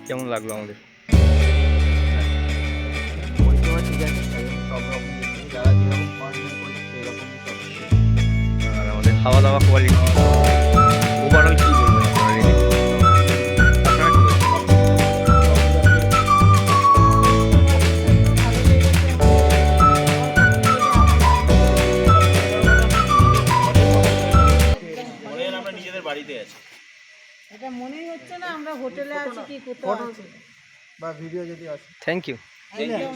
কেমন লাগলো আমাদের? পরিষেবা ঠিক আছে, সব রকম যারা যেরকম পড়াশোনা করছে সেই রকমই সব। আর আমাদের খাওয়া দাওয়া কোয়ালিটি ওভারঅল কি বলবেন আপনারা? রিভিউ আপনারা কি বলবেন? আমরা নিজেদের বাড়িতে আছি, এটা মনেই হচ্ছে না আমরা হোটেলে আছি কি কোথাও আছি। বা ভিডিও যদি আসে। Thank you. একদম